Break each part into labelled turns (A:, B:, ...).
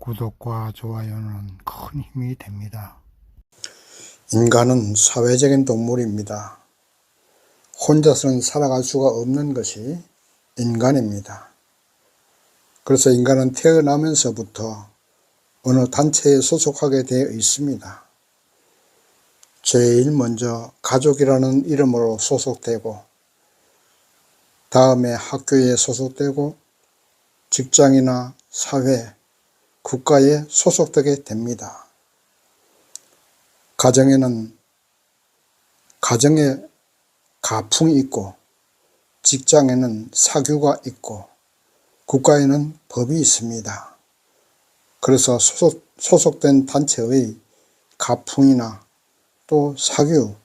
A: 구독과 좋아요는 큰 힘이 됩니다.
B: 인간은 사회적인 동물입니다. 혼자서는 살아갈 수가 없는 것이 인간입니다. 그래서 인간은 태어나면서부터 어느 단체에 소속하게 되어 있습니다. 제일 먼저 가족이라는 이름으로 소속되고, 다음에 학교에 소속되고, 직장이나 사회, 국가에 소속되게 됩니다. 가정에는 가정에 가풍이 있고, 직장에는 사규가 있고, 국가에는 법이 있습니다. 그래서 소속된 단체의 가풍이나 또 사규,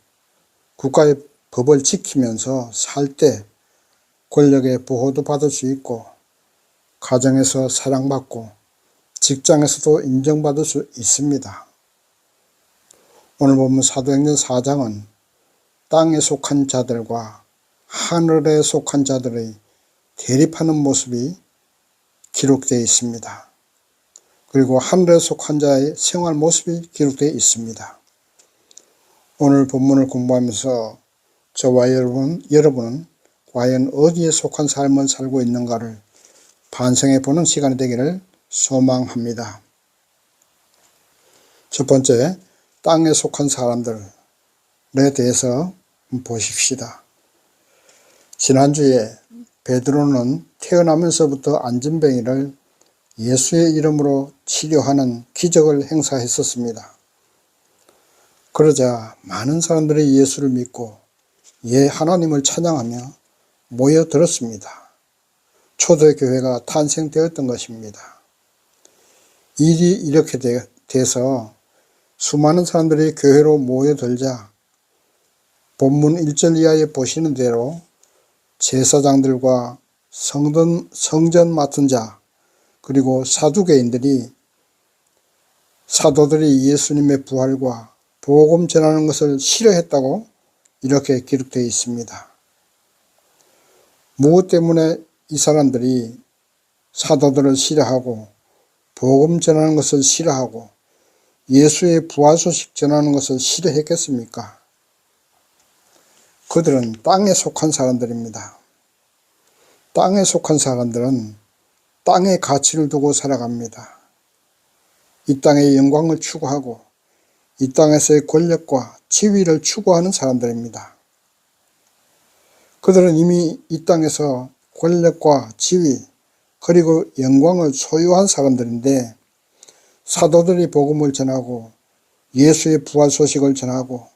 B: 국가의 법을 지키면서 살 때 권력의 보호도 받을 수 있고, 가정에서 사랑받고, 직장에서도 인정받을 수 있습니다. 오늘 보면 사도행전 4장은 땅에 속한 자들과 하늘에 속한 자들의 대립하는 모습이 기록되어 있습니다. 그리고 하늘에 속한 자의 생활 모습이 기록되어 있습니다. 오늘 본문을 공부하면서 저와 여러분은 과연 어디에 속한 삶을 살고 있는가를 반성해 보는 시간이 되기를 소망합니다. 첫 번째, 땅에 속한 사람들에 대해서 보십시다. 지난주에 베드로는 태어나면서부터 안진뱅이를 예수의 이름으로 치료하는 기적을 행사했었습니다. 그러자 많은 사람들이 예수를 믿고 하나님을 찬양하며 모여들었습니다. 초대교회가 탄생되었던 것입니다. 일이 이렇게 돼서 수많은 사람들이 교회로 모여들자 본문 1절 이하에 보시는 대로 제사장들과 성전 맡은 자, 그리고 사두개인들이 사도들이 예수님의 부활과 복음 전하는 것을 싫어했다고 이렇게 기록되어 있습니다. 무엇 때문에 이 사람들이 사도들을 싫어하고 복음 전하는 것을 싫어하고 예수의 부활 소식 전하는 것을 싫어했겠습니까? 그들은 땅에 속한 사람들입니다. 땅에 속한 사람들은 땅의 가치를 두고 살아갑니다. 이 땅의 영광을 추구하고 이 땅에서의 권력과 지위를 추구하는 사람들입니다. 그들은 이미 이 땅에서 권력과 지위 그리고 영광을 소유한 사람들인데, 사도들이 복음을 전하고 예수의 부활 소식을 전하고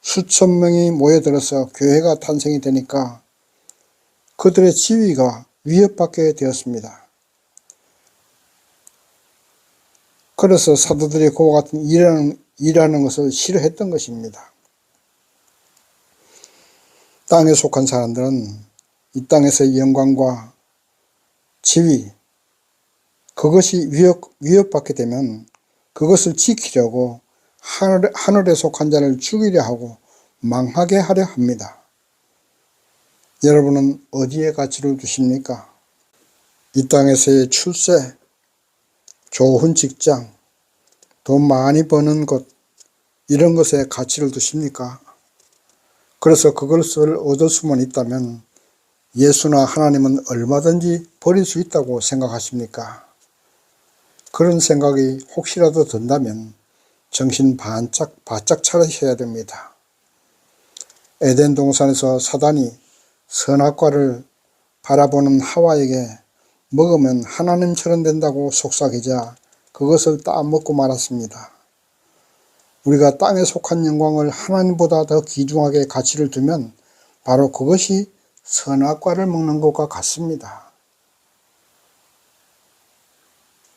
B: 수천 명이 모여들어서 교회가 탄생이 되니까 그들의 지위가 위협받게 되었습니다. 그래서 사도들이 그와 같은 일하는 것을 싫어했던 것입니다. 땅에 속한 사람들은 이 땅에서의 영광과 지위, 그것이 위협받게 되면 그것을 지키려고 하늘에 속한 자를 죽이려 하고 망하게 하려 합니다. 여러분은 어디에 가치를 두십니까? 이 땅에서의 출세, 좋은 직장, 돈 많이 버는 것, 이런 것에 가치를 두십니까? 그래서 그것을 얻을 수만 있다면 예수나 하나님은 얼마든지 버릴 수 있다고 생각하십니까? 그런 생각이 혹시라도 든다면 정신 바짝 차리셔야 됩니다. 에덴 동산에서 사단이 선악과를 바라보는 하와에게 먹으면 하나님처럼 된다고 속삭이자 그것을 따먹고 말았습니다. 우리가 땅에 속한 영광을 하나님보다 더 귀중하게 가치를 두면 바로 그것이 선악과를 먹는 것과 같습니다.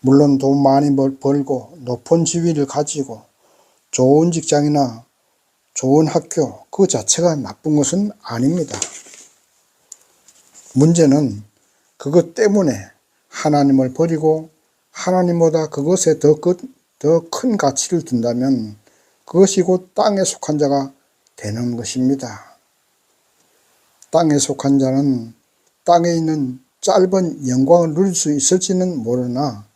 B: 물론 돈 많이 벌고 높은 지위를 가지고 좋은 직장이나 좋은 학교, 그 자체가 나쁜 것은 아닙니다. 문제는 그것 때문에 하나님을 버리고 하나님보다 그것에 더 큰 가치를 둔다면 그것이 곧 땅에 속한 자가 되는 것입니다. 땅에 속한 자는 땅에 있는 짧은 영광을 누릴 수 있을지는 모르나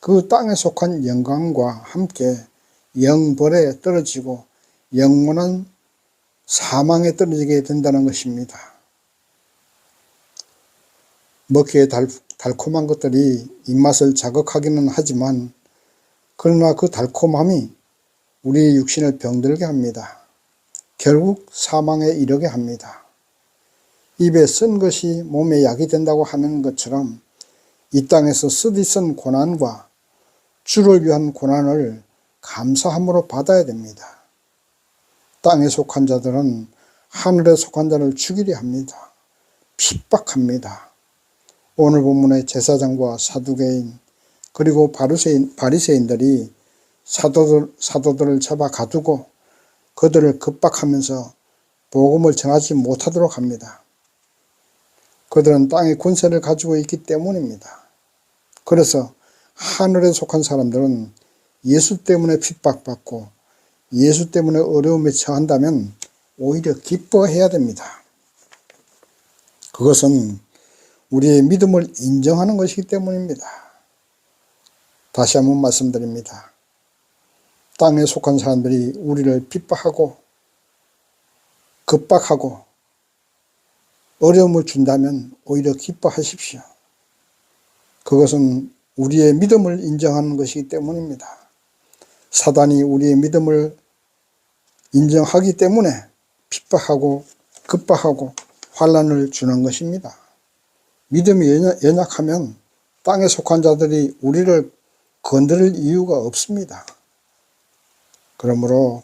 B: 그 땅에 속한 영광과 함께 영벌에 떨어지고 영원한 사망에 떨어지게 된다는 것입니다. 먹기에 달콤한 것들이 입맛을 자극하기는 하지만 그러나 그 달콤함이 우리 육신을 병들게 합니다. 결국 사망에 이르게 합니다. 입에 쓴 것이 몸에 약이 된다고 하는 것처럼 이 땅에서 쓰디쓴 고난과 주를 위한 고난을 감사함으로 받아야 됩니다. 땅에 속한 자들은 하늘에 속한 자를 죽이려 합니다. 핍박합니다. 오늘 본문의 제사장과 사두개인 그리고 바리새인들이 사도들을 잡아 가두고 그들을 급박하면서 복음을 전하지 못하도록 합니다. 그들은 땅의 권세를 가지고 있기 때문입니다. 그래서 하늘에 속한 사람들은 예수 때문에 핍박받고 예수 때문에 어려움에 처한다면 오히려 기뻐해야 됩니다. 그것은 우리의 믿음을 인정하는 것이기 때문입니다. 다시 한번 말씀드립니다. 땅에 속한 사람들이 우리를 핍박하고 급박하고 어려움을 준다면 오히려 기뻐하십시오. 그것은 우리의 믿음을 인정하는 것이기 때문입니다. 사단이 우리의 믿음을 인정하기 때문에 핍박하고 급박하고 환난을 주는 것입니다. 믿음이 연약하면 땅에 속한 자들이 우리를 건드릴 이유가 없습니다. 그러므로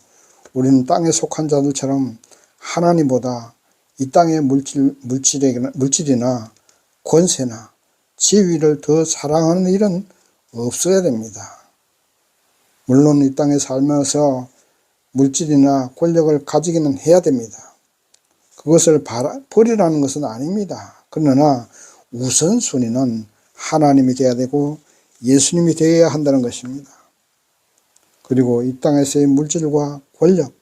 B: 우리는 땅에 속한 자들처럼 하나님보다 이 땅의 물질이나 권세나 지위를 더 사랑하는 일은 없어야 됩니다. 물론 이 땅에 살면서 물질이나 권력을 가지기는 해야 됩니다. 그것을 버리라는 것은 아닙니다. 그러나 우선순위는 하나님이 되어야 되고 예수님이 되어야 한다는 것입니다. 그리고 이 땅에서의 물질과 권력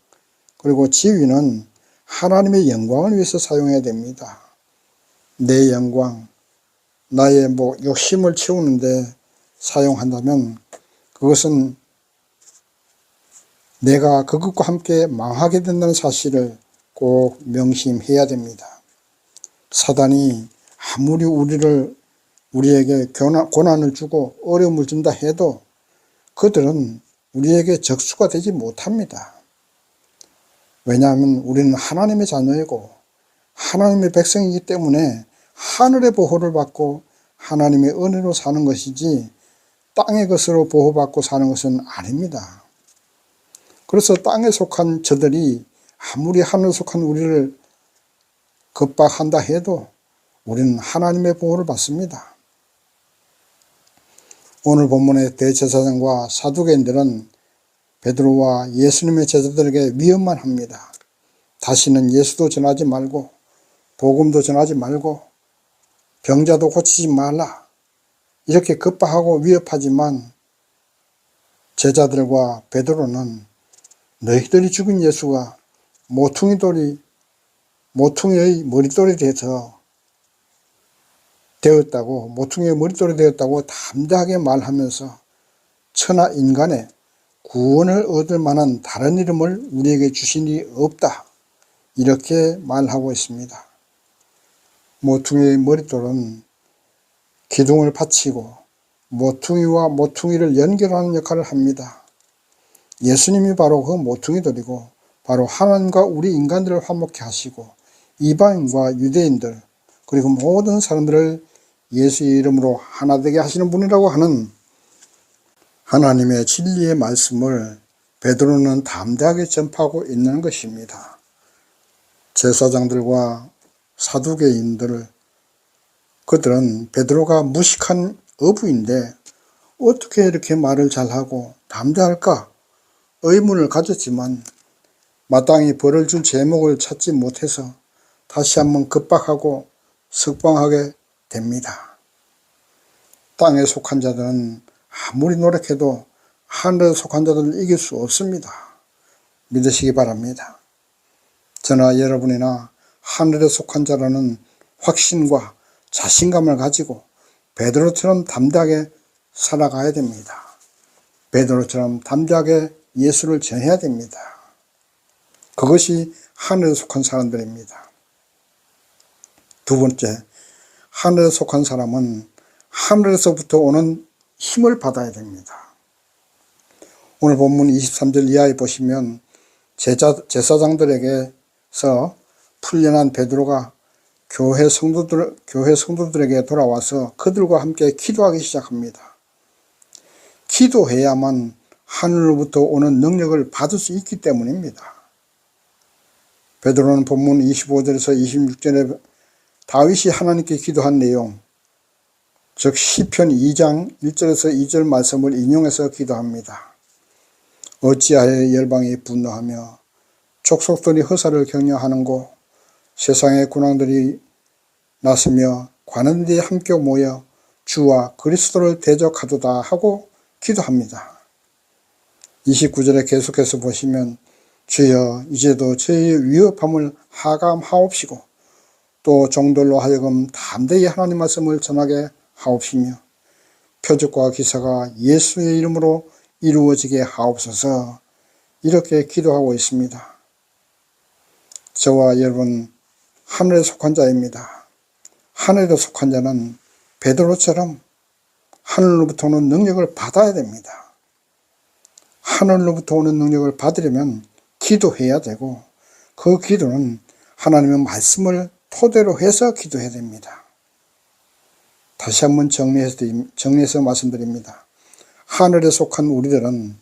B: 그리고 지위는 하나님의 영광을 위해서 사용해야 됩니다. 내 영광, 나의 욕심을 채우는데 사용한다면 그것은 내가 그것과 함께 망하게 된다는 사실을 꼭 명심해야 됩니다. 사단이 아무리 우리에게 고난을 주고 어려움을 준다 해도 그들은 우리에게 적수가 되지 못합니다. 왜냐하면 우리는 하나님의 자녀이고 하나님의 백성이기 때문에 하늘의 보호를 받고 하나님의 은혜로 사는 것이지 땅의 것으로 보호받고 사는 것은 아닙니다. 그래서 땅에 속한 저들이 아무리 하늘에 속한 우리를 겁박한다 해도 우리는 하나님의 보호를 받습니다. 오늘 본문의 대제사장과 사두개인들은 베드로와 예수님의 제자들에게 위험만 합니다. 다시는 예수도 전하지 말고 복음도 전하지 말고 병자도 고치지 말라 이렇게 급박하고 위협하지만 제자들과 베드로는 너희들이 죽인 예수가 모퉁이의 머릿돌이 되었다고 담대하게 말하면서 천하 인간의 구원을 얻을 만한 다른 이름을 우리에게 주시니 없다 이렇게 말하고 있습니다. 모퉁이의 머릿돌은 기둥을 받치고 모퉁이와 모퉁이를 연결하는 역할을 합니다. 예수님이 바로 그 모퉁이돌이고 바로 하나님과 우리 인간들을 화목케 하시고 이방인과 유대인들 그리고 모든 사람들을 예수의 이름으로 하나 되게 하시는 분이라고 하는 하나님의 진리의 말씀을 베드로는 담대하게 전파하고 있는 것입니다. 제사장들과 사두개인들 그들은 베드로가 무식한 어부인데 어떻게 이렇게 말을 잘하고 담대할까 의문을 가졌지만 마땅히 벌을 줄 제목을 찾지 못해서 다시 한번 급박하고 석방하게 됩니다. 땅에 속한 자들은 아무리 노력해도 하늘에 속한 자들을 이길 수 없습니다. 믿으시기 바랍니다. 저나 여러분이나 하늘에 속한 자라는 확신과 자신감을 가지고 베드로처럼 담대하게 살아가야 됩니다. 베드로처럼 담대하게 예수를 전해야 됩니다. 그것이 하늘에 속한 사람들입니다. 두 번째, 하늘에 속한 사람은 하늘에서부터 오는 힘을 받아야 됩니다. 오늘 본문 23절 이하에 보시면 제사장들에게서 풀려난 베드로가 교회 성도들에게 돌아와서 그들과 함께 기도하기 시작합니다. 기도해야만 하늘로부터 오는 능력을 받을 수 있기 때문입니다. 베드로는 본문 25절에서 26절에 다윗이 하나님께 기도한 내용, 즉 시편 2장 1절에서 2절 말씀을 인용해서 기도합니다. 어찌하여 열방이 분노하며 족속들이 허사를 격려하는고 세상의 군왕들이 나서며 관원들이 함께 모여 주와 그리스도를 대적하도다 하고 기도합니다. 29절에 계속해서 보시면 주여 이제도 저희의 위협함을 하감하옵시고 또 종들로 하여금 담대히 하나님 말씀을 전하게 하옵시며 표적과 기사가 예수의 이름으로 이루어지게 하옵소서. 이렇게 기도하고 있습니다. 저와 여러분 하늘에 속한 자입니다. 하늘에 속한 자는 베드로처럼 하늘로부터 오는 능력을 받아야 됩니다. 하늘로부터 오는 능력을 받으려면 기도해야 되고 그 기도는 하나님의 말씀을 토대로 해서 기도해야 됩니다. 다시 한번 정리해서 말씀드립니다. 하늘에 속한 우리들은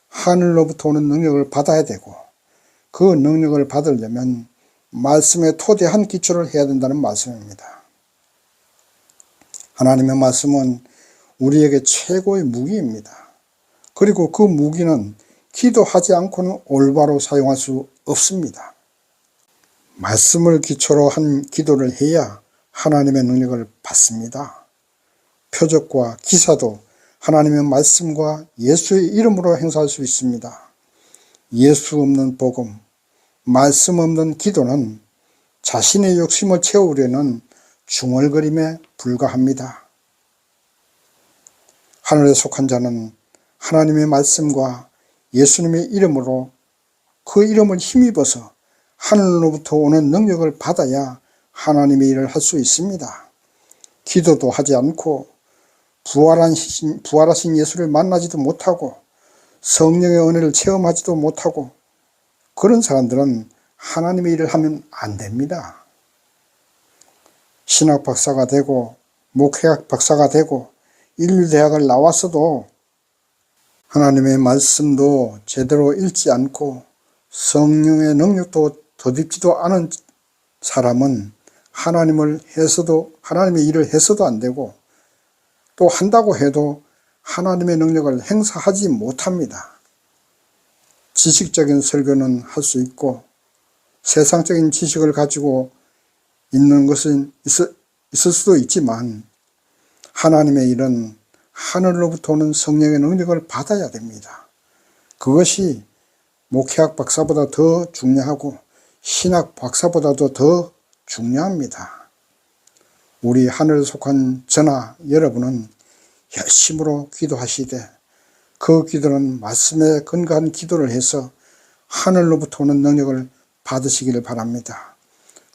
B: 하늘로부터 오는 능력을 받아야 되고 그 능력을 받으려면 말씀에 토대한 기초를 해야 된다는 말씀입니다. 하나님의 말씀은 우리에게 최고의 무기입니다. 그리고 그 무기는 기도하지 않고는 올바로 사용할 수 없습니다. 말씀을 기초로 한 기도를 해야 하나님의 능력을 받습니다. 표적과 기사도 하나님의 말씀과 예수의 이름으로 행사할 수 있습니다. 예수 없는 복음, 말씀 없는 기도는 자신의 욕심을 채우려는 중얼거림에 불과합니다. 하늘에 속한 자는 하나님의 말씀과 예수님의 이름으로 그 이름을 힘입어서 하늘로부터 오는 능력을 받아야 하나님의 일을 할 수 있습니다. 기도도 하지 않고 부활하신 예수를 만나지도 못하고 성령의 은혜를 체험하지도 못하고 그런 사람들은 하나님의 일을 하면 안 됩니다. 신학 박사가 되고 목회학 박사가 되고 인류대학을 나왔어도 하나님의 말씀도 제대로 읽지 않고 성령의 능력도 더딥지도 않은 사람은 하나님의 일을 해서도 안 되고 또 한다고 해도 하나님의 능력을 행사하지 못합니다. 지식적인 설교는 할 수 있고 세상적인 지식을 가지고 있는 것은 있을 수도 있지만 하나님의 일은 하늘로부터 오는 성령의 능력을 받아야 됩니다. 그것이 목회학 박사보다 더 중요하고 신학 박사보다도 더 중요합니다. 우리 하늘에 속한 저나 여러분은 열심으로 기도하시되 그 기도는 말씀에 근거한 기도를 해서 하늘로부터 오는 능력을 받으시기를 바랍니다.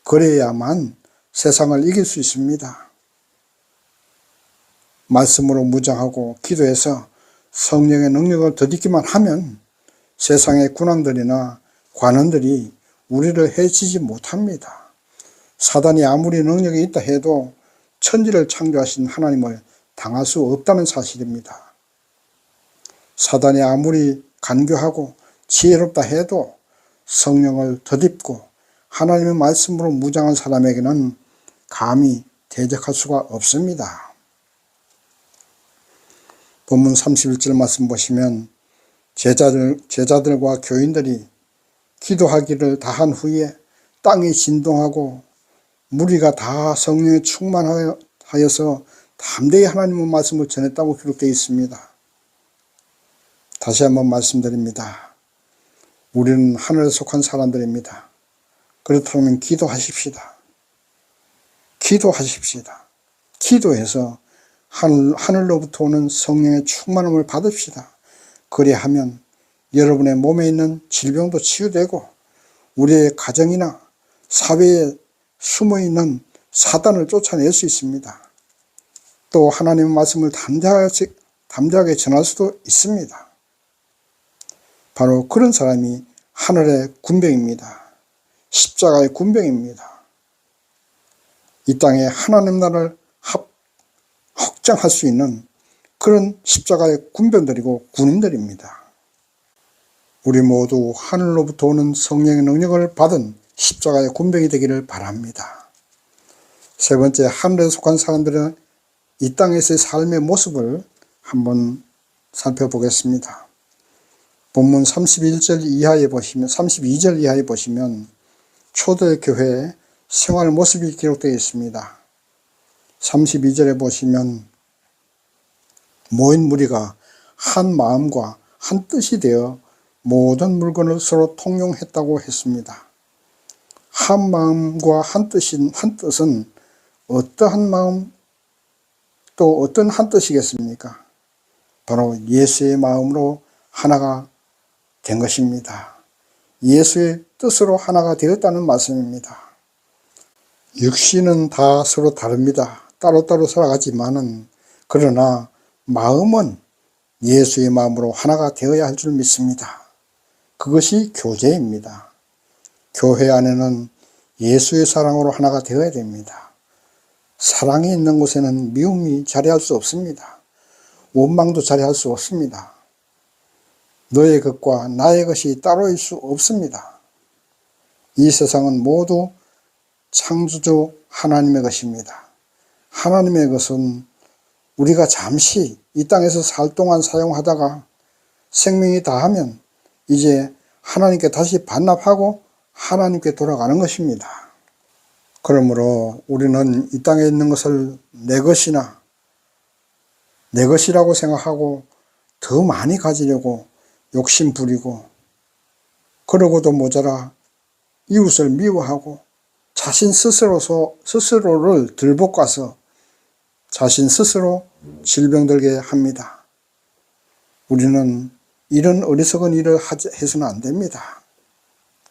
B: 그래야만 세상을 이길 수 있습니다. 말씀으로 무장하고 기도해서 성령의 능력을 더디기만 하면 세상의 군왕들이나 관원들이 우리를 해치지 못합니다. 사단이 아무리 능력이 있다 해도 천지를 창조하신 하나님을 당할 수 없다는 사실입니다. 사단이 아무리 간교하고 지혜롭다 해도 성령을 덧입고 하나님의 말씀으로 무장한 사람에게는 감히 대적할 수가 없습니다. 본문 31절 말씀 보시면 제자들과 교인들이 기도하기를 다한 후에 땅이 진동하고 무리가 다 성령에 충만하여서 담대히 하나님의 말씀을 전했다고 기록되어 있습니다. 다시 한번 말씀드립니다. 우리는 하늘에 속한 사람들입니다. 그렇다면 기도하십시다. 기도하십시다. 기도해서 하늘로부터 오는 성령의 충만함을 받읍시다. 그리하면 여러분의 몸에 있는 질병도 치유되고 우리의 가정이나 사회에 숨어있는 사단을 쫓아낼 수 있습니다. 또 하나님의 말씀을 담대하게 전할 수도 있습니다. 바로 그런 사람이 하늘의 군병입니다. 십자가의 군병입니다. 이 땅에 하나님 나라를 확장할 수 있는 그런 십자가의 군병들이고 군인들입니다. 우리 모두 하늘로부터 오는 성령의 능력을 받은 십자가의 군병이 되기를 바랍니다. 세 번째, 하늘에 속한 사람들은 이 땅에서의 삶의 모습을 한번 살펴보겠습니다. 본문 32절 이하에 보시면 초대교회의 생활 모습이 기록되어 있습니다. 32절에 보시면 모인 무리가 한 마음과 한 뜻이 되어 모든 물건을 서로 통용했다고 했습니다. 한 마음과 한 뜻은 어떠한 마음 또 어떤 한 뜻이겠습니까? 바로 예수의 마음으로 하나가 된 것입니다. 예수의 뜻으로 하나가 되었다는 말씀입니다. 육신은 다 서로 다릅니다. 따로따로 살아가지만은 그러나 마음은 예수의 마음으로 하나가 되어야 할 줄 믿습니다. 그것이 교제입니다. 교회 안에는 예수의 사랑으로 하나가 되어야 됩니다. 사랑이 있는 곳에는 미움이 자리할 수 없습니다. 원망도 자리할 수 없습니다. 너의 것과 나의 것이 따로일 수 없습니다. 이 세상은 모두 창조주 하나님의 것입니다. 하나님의 것은 우리가 잠시 이 땅에서 살 동안 사용하다가 생명이 다하면 이제 하나님께 다시 반납하고 하나님께 돌아가는 것입니다. 그러므로 우리는 이 땅에 있는 것을 내 것이라고 생각하고 더 많이 가지려고 욕심 부리고 그러고도 모자라 이웃을 미워하고 자신 스스로를 들볶아서 자신 스스로 질병들게 합니다. 우리는 이런 어리석은 일을 해서는 안 됩니다.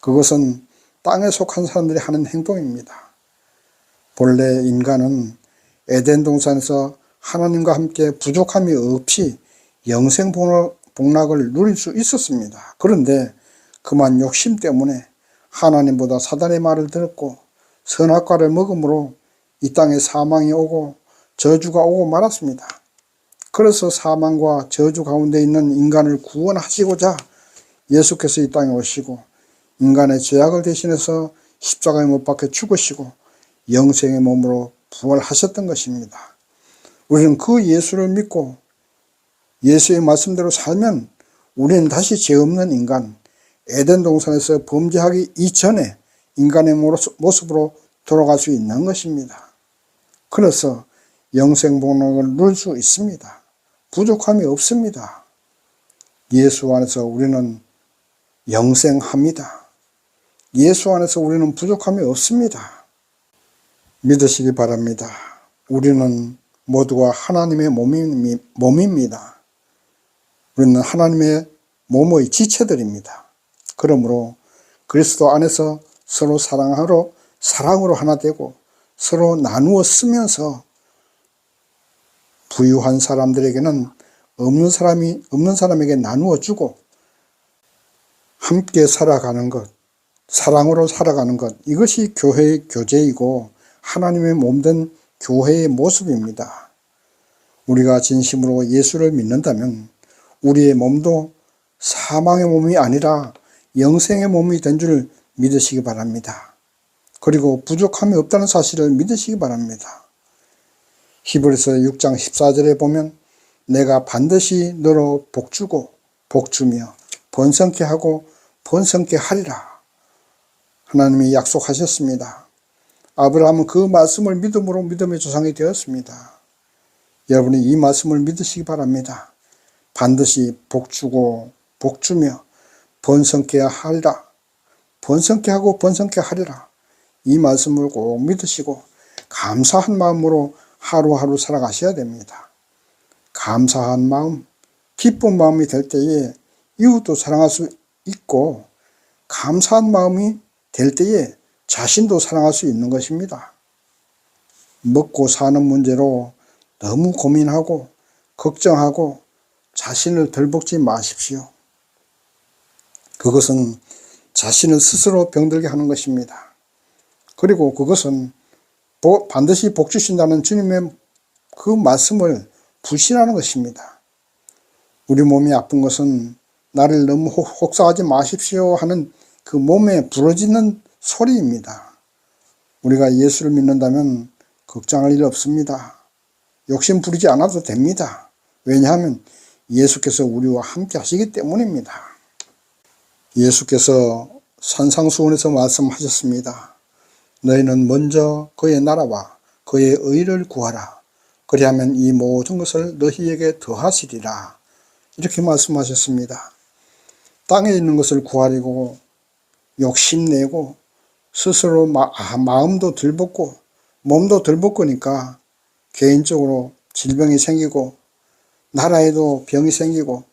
B: 그것은 땅에 속한 사람들이 하는 행동입니다. 본래 인간은 에덴 동산에서 하나님과 함께 부족함이 없이 영생 복락을 누릴 수 있었습니다. 그런데 그만 욕심 때문에 하나님보다 사단의 말을 들었고 선악과를 먹음으로 이 땅에 사망이 오고 저주가 오고 말았습니다. 그래서 사망과 저주 가운데 있는 인간을 구원하시고자 예수께서 이 땅에 오시고 인간의 죄악을 대신해서 십자가에 못 박혀 죽으시고 영생의 몸으로 부활하셨던 것입니다. 우리는 그 예수를 믿고 예수의 말씀대로 살면 우리는 다시 죄 없는 인간, 에덴 동산에서 범죄하기 이전에 인간의 모습으로 돌아갈 수 있는 것입니다. 그래서 영생 복락을 누릴 수 있습니다. 부족함이 없습니다. 예수 안에서 우리는 영생합니다. 예수 안에서 우리는 부족함이 없습니다. 믿으시기 바랍니다. 우리는 모두가 하나님의 몸입니다. 우리는 하나님의 몸의 지체들입니다. 그러므로 그리스도 안에서 서로 사랑으로 하나 되고 서로 나누어 쓰면서 부유한 사람들에게는 없는 사람에게 나누어 주고 함께 살아가는 것, 사랑으로 살아가는 것, 이것이 교회의 교제이고 하나님의 몸된 교회의 모습입니다. 우리가 진심으로 예수를 믿는다면 우리의 몸도 사망의 몸이 아니라 영생의 몸이 된 줄 믿으시기 바랍니다. 그리고 부족함이 없다는 사실을 믿으시기 바랍니다. 히브리서 6장 14절에 보면 내가 반드시 너로 복주고 복주며 번성케 하고 번성케 하리라 하나님이 약속하셨습니다. 아브라함은 그 말씀을 믿음으로 믿음의 조상이 되었습니다. 여러분이 이 말씀을 믿으시기 바랍니다. 반드시 복주고 복주며 번성케 하리라, 번성케 하고 번성케 하리라, 이 말씀을 꼭 믿으시고 감사한 마음으로 하루하루 살아가셔야 됩니다. 감사한 마음, 기쁜 마음이 될 때에 이웃도 사랑할 수 있고 감사한 마음이 될 때에 자신도 사랑할 수 있는 것입니다. 먹고 사는 문제로 너무 고민하고 걱정하고 자신을 덜볶지 마십시오. 그것은 자신을 스스로 병들게 하는 것입니다. 그리고 그것은 반드시 복 주신다는 주님의 그 말씀을 불신하는 것입니다. 우리 몸이 아픈 것은 나를 너무 혹사하지 마십시오 하는 그 몸에 부러지는 소리입니다. 우리가 예수를 믿는다면 걱정할 일 없습니다. 욕심 부리지 않아도 됩니다. 왜냐하면 예수께서 우리와 함께 하시기 때문입니다. 예수께서 산상수훈에서 말씀하셨습니다. 너희는 먼저 그의 나라와 그의 의를 구하라. 그리하면 이 모든 것을 너희에게 더하시리라. 이렇게 말씀하셨습니다. 땅에 있는 것을 구하려고 욕심내고 스스로 마음도 들볶고 몸도 들볶으니까 개인적으로 질병이 생기고 나라에도 병이 생기고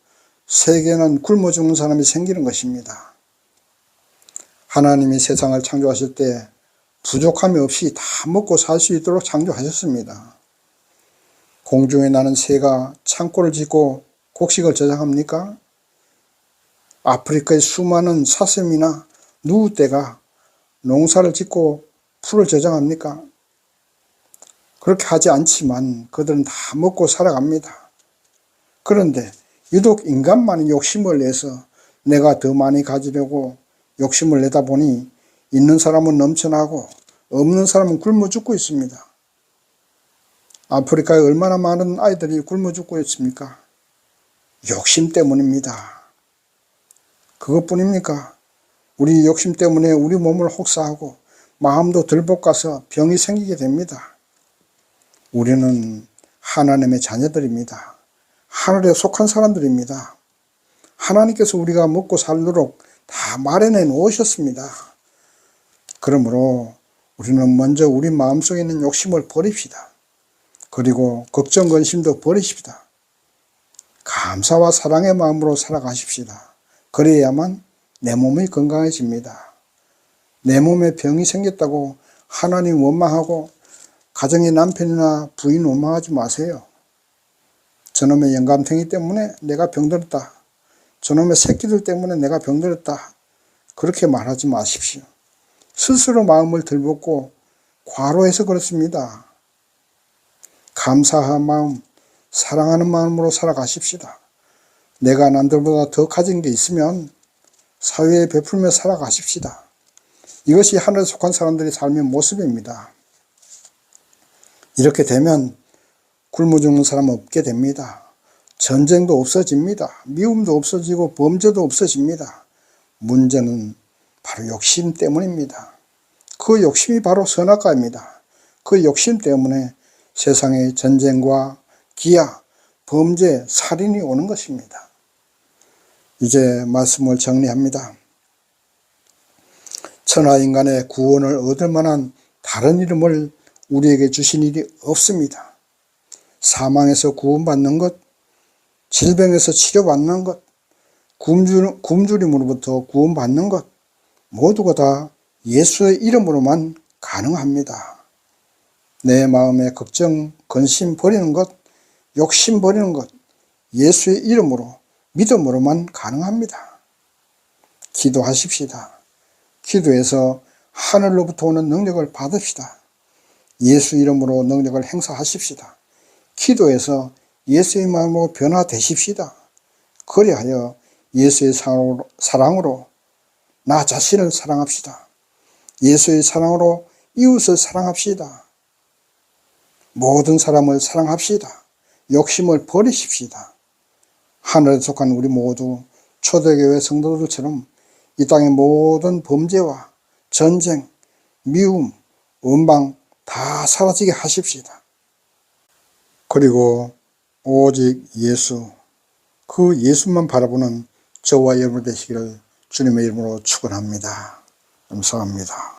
B: 세계는 굶어 죽는 사람이 생기는 것입니다. 하나님이 세상을 창조하실 때 부족함이 없이 다 먹고 살 수 있도록 창조하셨습니다. 공중에 나는 새가 창고를 짓고 곡식을 저장합니까? 아프리카의 수많은 사슴이나 누구떼가 농사를 짓고 풀을 저장합니까? 그렇게 하지 않지만 그들은 다 먹고 살아갑니다. 그런데 유독 인간만이 욕심을 내서 내가 더 많이 가지려고 욕심을 내다 보니 있는 사람은 넘쳐나고 없는 사람은 굶어 죽고 있습니다. 아프리카에 얼마나 많은 아이들이 굶어 죽고 있습니까? 욕심 때문입니다. 그것뿐입니까? 우리 욕심 때문에 우리 몸을 혹사하고 마음도 들볶아서 병이 생기게 됩니다. 우리는 하나님의 자녀들입니다. 하늘에 속한 사람들입니다. 하나님께서 우리가 먹고 살도록 다 마련해 놓으셨습니다. 그러므로 우리는 먼저 우리 마음속에 있는 욕심을 버립시다. 그리고 걱정, 근심도 버리십시다. 감사와 사랑의 마음으로 살아가십시다. 그래야만 내 몸이 건강해집니다. 내 몸에 병이 생겼다고 하나님 원망하고 가정의 남편이나 부인 원망하지 마세요. 저놈의 영감탱이 때문에 내가 병들었다. 저놈의 새끼들 때문에 내가 병들었다. 그렇게 말하지 마십시오. 스스로 마음을 들볶고 과로해서 그렇습니다. 감사한 마음, 사랑하는 마음으로 살아가십시다. 내가 남들보다 더 가진 게 있으면 사회에 베풀며 살아가십시다. 이것이 하늘에 속한 사람들의 삶의 모습입니다. 이렇게 되면 굶어 죽는 사람은 없게 됩니다. 전쟁도 없어집니다. 미움도 없어지고 범죄도 없어집니다. 문제는 바로 욕심 때문입니다. 그 욕심이 바로 선악과입니다. 그 욕심 때문에 세상에 전쟁과 기아, 범죄, 살인이 오는 것입니다. 이제 말씀을 정리합니다. 천하인간의 구원을 얻을 만한 다른 이름을 우리에게 주신 일이 없습니다. 사망에서 구원받는 것, 질병에서 치료받는 것, 굶주림으로부터 구원받는 것, 모두가 다 예수의 이름으로만 가능합니다. 내 마음의 걱정, 근심 버리는 것, 욕심 버리는 것, 예수의 이름으로, 믿음으로만 가능합니다. 기도하십시다. 기도해서 하늘로부터 오는 능력을 받읍시다. 예수 이름으로 능력을 행사하십시다. 기도해서 예수의 마음으로 변화되십시다. 그리하여 예수의 사랑으로 나 자신을 사랑합시다. 예수의 사랑으로 이웃을 사랑합시다. 모든 사람을 사랑합시다. 욕심을 버리십시다. 하늘에 속한 우리 모두 초대교회 성도들처럼 이 땅의 모든 범죄와 전쟁, 미움, 원방 다 사라지게 하십시다. 그리고 오직 예수, 그 예수만 바라보는 저와 여러분 되시기를 주님의 이름으로 축원합니다. 감사합니다.